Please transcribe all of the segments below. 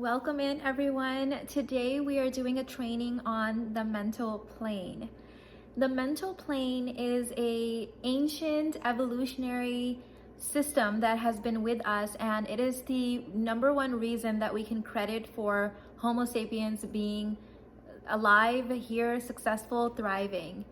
Welcome in, everyone. Today we are doing a training on the mental plane. The mental plane is an ancient evolutionary system that has been with us, and it is the number one reason that we can credit for Homo sapiens being alive, here, successful, thriving.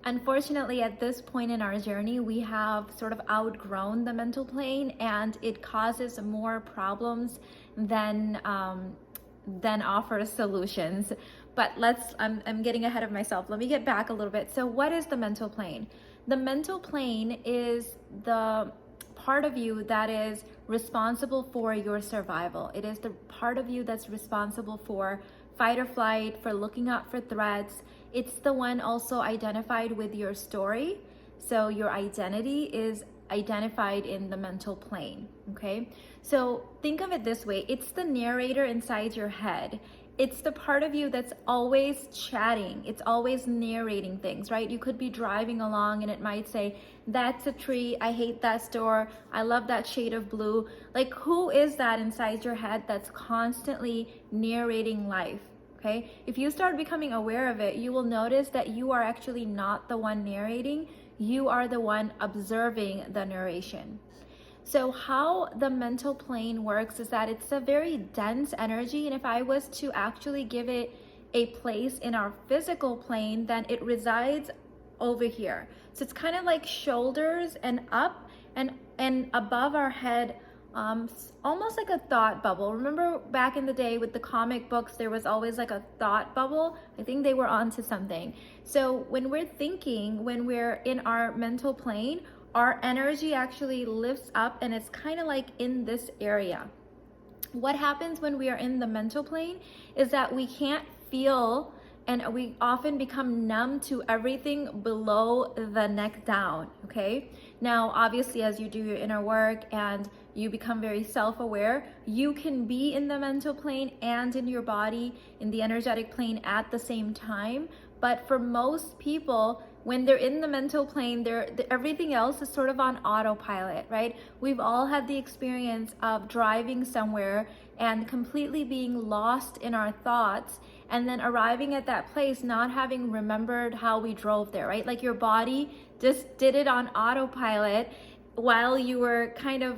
Unfortunately, at this point in our journey, we have sort of outgrown the mental plane, and it causes more problems than offers solutions. But I'm getting ahead of myself. Let me get back a little bit. So what is the mental plane? The mental plane is the part of you that is responsible for your survival. It is the part of you that's responsible for fight or flight, for looking out for threats. It's the one also identified with your story. So your identity is identified in the mental plane, okay? So think of it this way. It's the narrator inside your head. It's the part of you that's always chatting. It's always narrating things, right? You could be driving along and it might say, that's a tree, I hate that store, I love that shade of blue. Like, who is that inside your head that's constantly narrating life? Okay, if you start becoming aware of it, you will notice that you are actually not the one narrating, you are the one observing the narration. So how the mental plane works is that it's a very dense energy, and if I was to actually give it a place in our physical plane, then it resides over here. So it's kind of like shoulders and up and above our head, almost like a thought bubble. Remember back in the day with the comic books, there was always like a thought bubble. I think they were onto something. So when we're thinking, when we're in our mental plane, our energy actually lifts up and it's kind of like in this area. What happens when we are in the mental plane is that we can't feel, and we often become numb to everything below the neck down, okay? Now, obviously, as you do your inner work and you become very self-aware, you can be in the mental plane and in your body, in the energetic plane at the same time. But for most people, when they're in the mental plane, everything else is sort of on autopilot, right? We've all had the experience of driving somewhere and completely being lost in our thoughts, and then arriving at that place not having remembered how we drove there, right? Like your body just did it on autopilot while you were kind of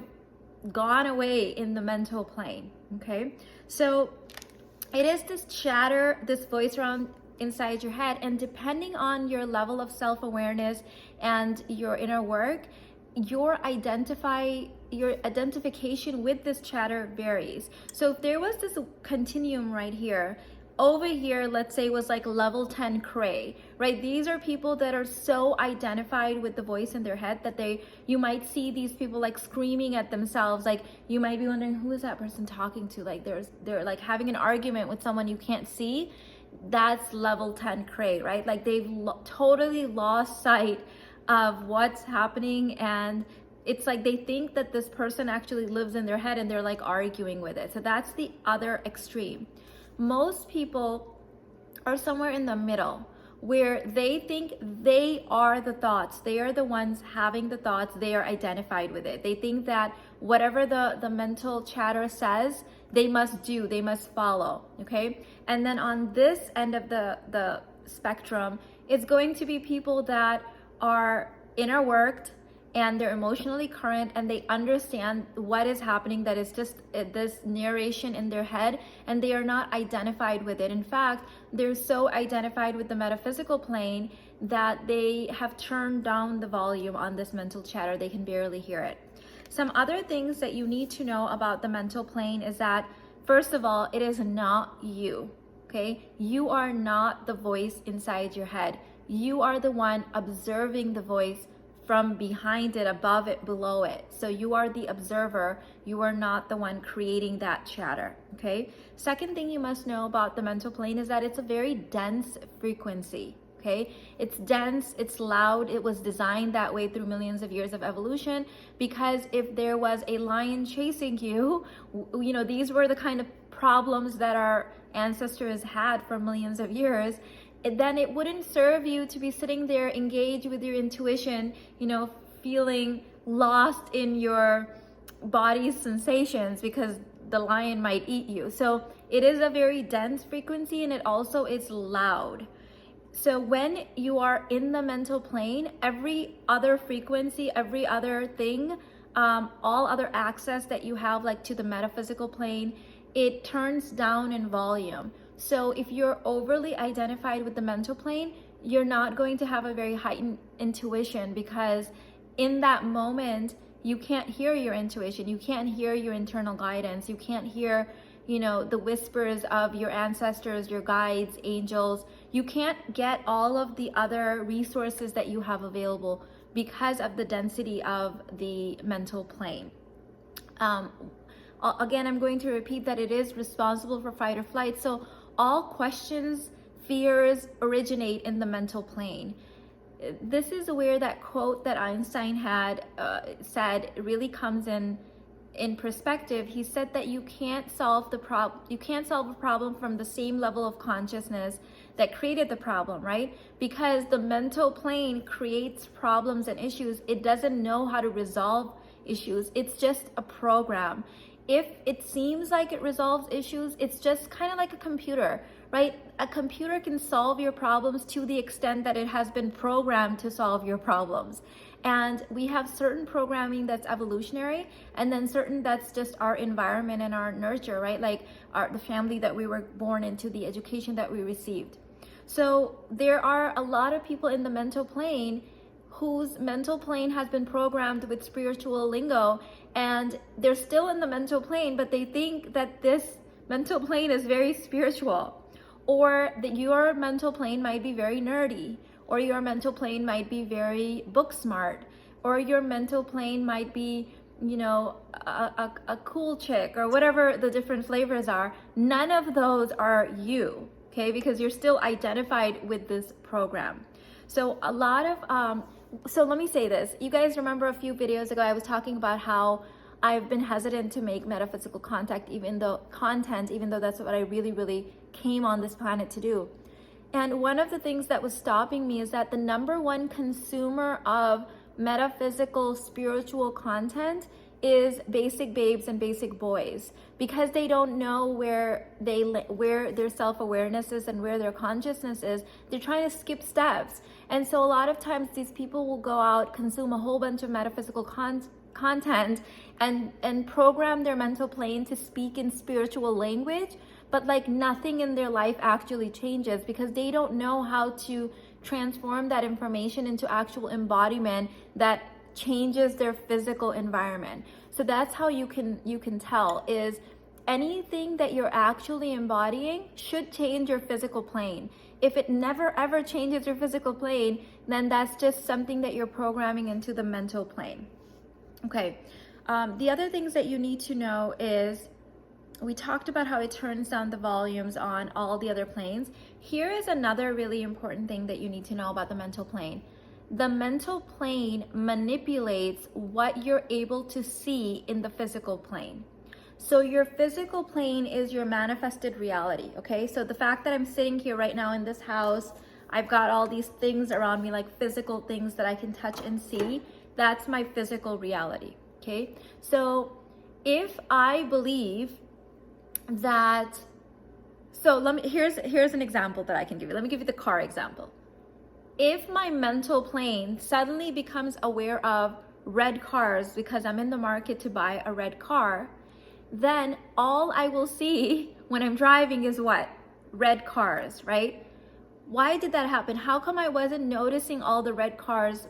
gone away in the mental plane, okay? So it is this chatter, this voice around inside your head, and depending on your level of self-awareness and your inner work, your identification with this chatter varies. So if there was this continuum right here, over here, let's say, was like level 10 Cray, right? These are people that are so identified with the voice in their head that you might see these people like screaming at themselves. Like you might be wondering, who is that person talking to? Like they're like having an argument with someone you can't see. That's level 10 Cray, right? Like they've totally lost sight of what's happening, and it's like they think that this person actually lives in their head and they're like arguing with it. So that's the other extreme. Most people are somewhere in the middle where they think they are the thoughts. They are the ones having the thoughts. They are identified with it. They think that whatever the mental chatter says, they must do, they must follow, okay? And then on this end of the spectrum, it's going to be people that are inner worked, and they're emotionally current, and they understand what is happening, that is just this narration in their head, and they are not identified with it. In fact, they're so identified with the metaphysical plane that they have turned down the volume on this mental chatter. They can barely hear it. Some other things that you need to know about the mental plane is that, first of all, it is not you, okay? You are not the voice inside your head. You are the one observing the voice from behind it, above it, below it. So you are the observer. You are not the one creating that chatter, okay? Second thing you must know about the mental plane is that it's a very dense frequency, okay? It's dense, it's loud. It was designed that way through millions of years of evolution, because if there was a lion chasing you, you know, these were the kind of problems that our ancestors had for millions of years. Then it wouldn't serve you to be sitting there engaged with your intuition, you know, feeling lost in your body's sensations, because the lion might eat you. So it is a very dense frequency, and it also is loud. So when you are in the mental plane, every other frequency, every other thing, all other access that you have, like to the metaphysical plane, it turns down in volume. So if you're overly identified with the mental plane, you're not going to have a very heightened intuition, because in that moment, you can't hear your intuition. You can't hear your internal guidance. You can't hear, the whispers of your ancestors, your guides, angels. You can't get all of the other resources that you have available because of the density of the mental plane. Again, I'm going to repeat that it is responsible for fight or flight. So all questions, fears originate in the mental plane. This is where that quote that Einstein had said really comes in perspective. He said that you can't solve a problem from the same level of consciousness that created the problem, right? Because the mental plane creates problems and issues. It doesn't know how to resolve issues. It's just a program. If it seems like it resolves issues, it's just kind of like a computer, right? A computer can solve your problems to the extent that it has been programmed to solve your problems. And we have certain programming that's evolutionary, and then certain that's just our environment and our nurture, right? Like the family that we were born into, the education that we received. So there are a lot of people in the mental plane whose mental plane has been programmed with spiritual lingo, and they're still in the mental plane, but they think that this mental plane is very spiritual, or that your mental plane might be very nerdy, or your mental plane might be very book smart, or your mental plane might be, a cool chick, or whatever the different flavors are. None of those are you, okay? Because you're still identified with this program. So a lot of, so let me say this. You guys remember a few videos ago, I was talking about how I've been hesitant to make metaphysical contact, even though that's what I really, really came on this planet to do. And one of the things that was stopping me is that the number one consumer of metaphysical spiritual content is basic babes and basic boys, because they don't know where their self-awareness is and where their consciousness is. They're trying to skip steps. And so a lot of times these people will go out, consume a whole bunch of metaphysical content and program their mental plane to speak in spiritual language, but like nothing in their life actually changes, because they don't know how to transform that information into actual embodiment that changes their physical environment. So that's how you can tell, is anything that you're actually embodying should change your physical plane. If it never ever changes your physical plane, then that's just something that you're programming into the mental plane. Okay, the other things that you need to know is, we talked about how it turns down the volumes on all the other planes. Here is another really important thing that you need to know about the mental plane. The mental plane manipulates what you're able to see in the physical plane. So your physical plane is your manifested reality, okay? So the fact that I'm sitting here right now in this house, I've got all these things around me, like physical things that I can touch and see, that's my physical reality, okay? So if I believe that, so here's an example that I can give you. Let me give you the car example. If my mental plane suddenly becomes aware of red cars because I'm in the market to buy a red car, then all I will see when I'm driving is what? Red cars, right? Why did that happen? How come I wasn't noticing all the red cars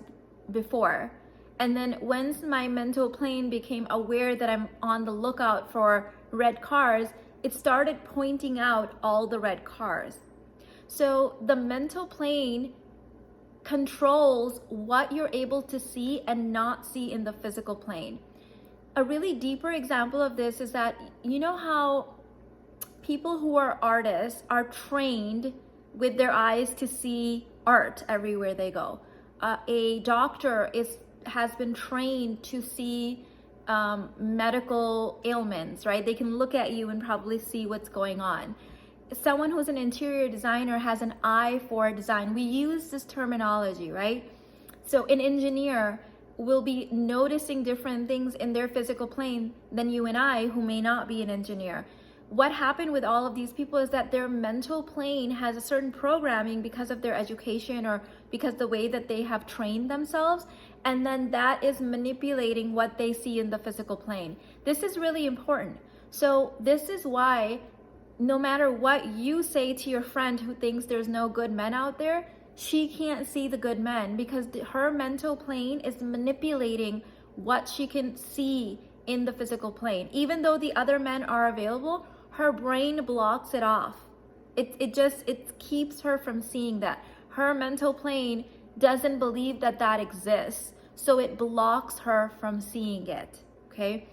before? And then once my mental plane became aware that I'm on the lookout for red cars, it started pointing out all the red cars. So the mental plane controls what you're able to see and not see in the physical plane. A really deeper example of this is that, you know how people who are artists are trained with their eyes to see art everywhere they go. A doctor has been trained to see medical ailments, right? They can look at you and probably see what's going on. Someone who's an interior designer has an eye for design. We use this terminology, right? So an engineer, will be noticing different things in their physical plane than you and I, who may not be an engineer. What happened with all of these people is that their mental plane has a certain programming because of their education or because the way that they have trained themselves, and then that is manipulating what they see in the physical plane. This is really important. So this is why no matter what you say to your friend who thinks there's no good men out there, she can't see the good men because her mental plane is manipulating what she can see in the physical plane. Even though the other men are available, her brain blocks it off. It keeps her from seeing that. Her mental plane doesn't believe that that exists, so it blocks her from seeing it, okay?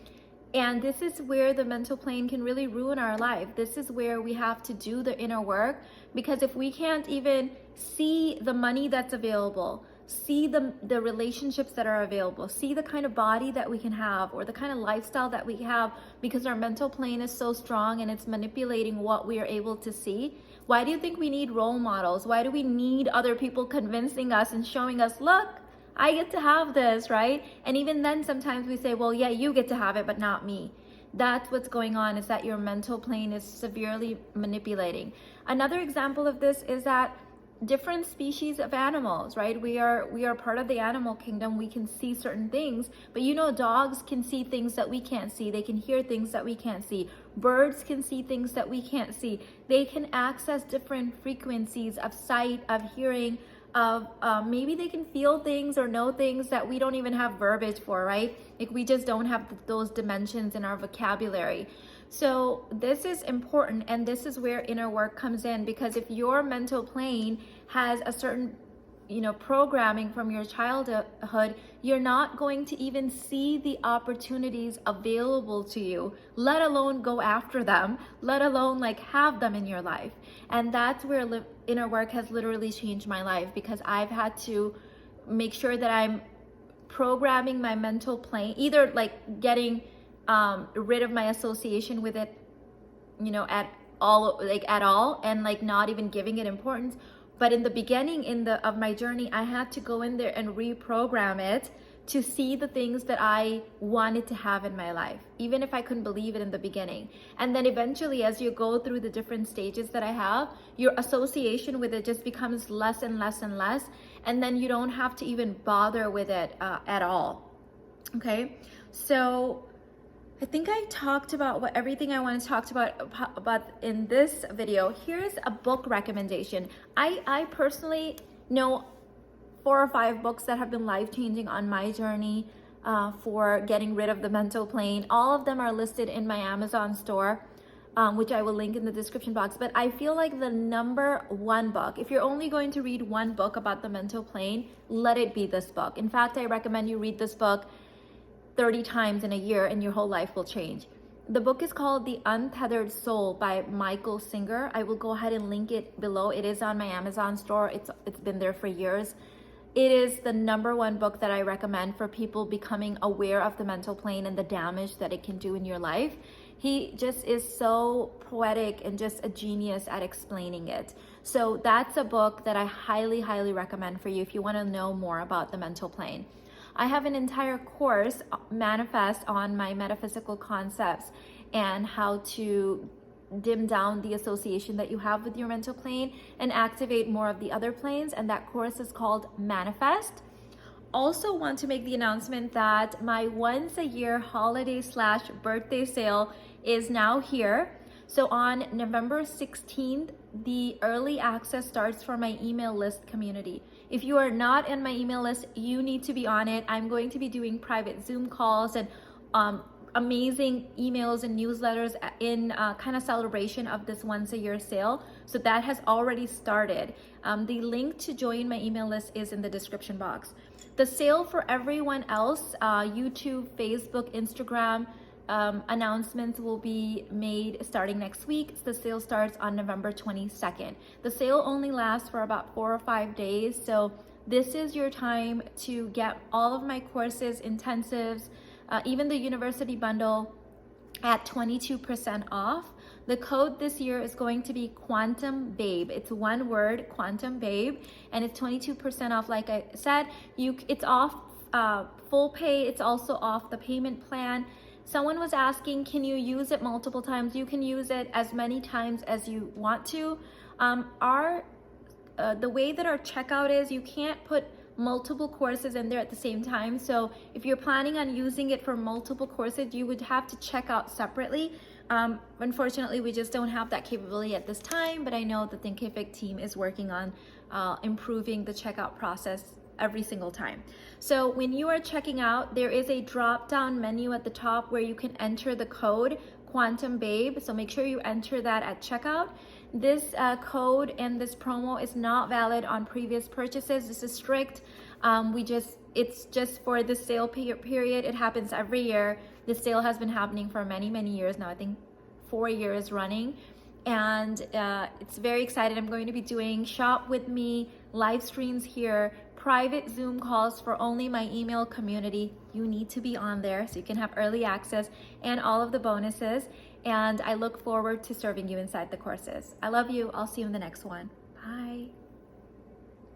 And this is where the mental plane can really ruin our life. This is where we have to do the inner work, because if we can't even see the money that's available, see the relationships that are available, see the kind of body that we can have or the kind of lifestyle that we have, because our mental plane is so strong and it's manipulating what we are able to see. Why do you think we need role models? Why do we need other people convincing us and showing us, look, I get to have this, right? And even then sometimes we say, well, yeah, you get to have it, but not me. That's what's going on, is that your mental plane is severely manipulating. Another example of this is that different species of animals, right? We are part of the animal kingdom. We can see certain things, but you know, dogs can see things that we can't see. They can hear things that we can't see. Birds can see things that we can't see. They can access different frequencies of sight, of hearing, of maybe they can feel things or know things that we don't even have verbiage for, right? Like we just don't have those dimensions in our vocabulary. So this is important, and this is where inner work comes in, because if your mental plane has a certain, programming from your childhood, you're not going to even see the opportunities available to you, let alone go after them, let alone like have them in your life. And that's where inner work has literally changed my life, because I've had to make sure that I'm programming my mental plane, either like getting rid of my association with it, at all, and like not even giving it importance. But in the beginning of my journey, I had to go in there and reprogram it to see the things that I wanted to have in my life, even if I couldn't believe it in the beginning. And then eventually, as you go through the different stages that I have, your association with it just becomes less and less and less, and then you don't have to even bother with it at all. Okay, so I think I talked about everything I want to talk about in this video. Here's a book recommendation. I personally know 4 or 5 books that have been life-changing on my journey for getting rid of the mental plane. All of them are listed in my Amazon store, which I will link in the description box. But I feel like the number 1 book, if you're only going to read one book about the mental plane, let it be this book. In fact, I recommend you read this book 30 times in a year and your whole life will change. The book is called The Untethered Soul by Michael Singer. I will go ahead and link it below. It is on my Amazon store. It's been there for years. It is the number 1 book that I recommend for people becoming aware of the mental plane and the damage that it can do in your life. He just is so poetic and just a genius at explaining it. So that's a book that I highly, highly recommend for you if you want to know more about the mental plane. I have an entire course, Manifest, on my metaphysical concepts and how to dim down the association that you have with your mental plane and activate more of the other planes, and that course is called Manifest. Also want to make the announcement that my once a year holiday/birthday sale is now here. So on November 16th, the early access starts for my email list community. If you are not in my email list, you need to be on it. I'm going to be doing private Zoom calls and amazing emails and newsletters in kind of celebration of this once a year sale. So that has already started. The link to join my email list is in the description box. The sale for everyone else, YouTube, Facebook, Instagram, announcements will be made starting next week. The sale starts on November 22nd. The sale only lasts for about 4 or 5 days. So this is your time to get all of my courses, intensives, even the university bundle at 22% off. The code this year is going to be Quantum Babe. It's one word, Quantum Babe, and it's 22% off. Like I said, it's off full pay. It's also off the payment plan. Someone was asking, can you use it multiple times? You can use it as many times as you want to. The way that our checkout is, you can't put multiple courses in there at the same time. So if you're planning on using it for multiple courses, you would have to check out separately. Unfortunately, we just don't have that capability at this time, but I know the Thinkific team is working on improving the checkout process every single time. So when you are checking out, there is a drop-down menu at the top where you can enter the code Quantum Babe. So make sure you enter that at checkout. This code and this promo is not valid on previous purchases. This is strict. It's just for the sale period. It happens every year. This sale has been happening for many, many years now. I think 4 years running. And it's very excited. I'm going to be doing Shop With Me live streams here, private Zoom calls for only my email community. You need to be on there so you can have early access and all of the bonuses. And I look forward to serving you inside the courses. I love you. I'll see you in the next one. Bye.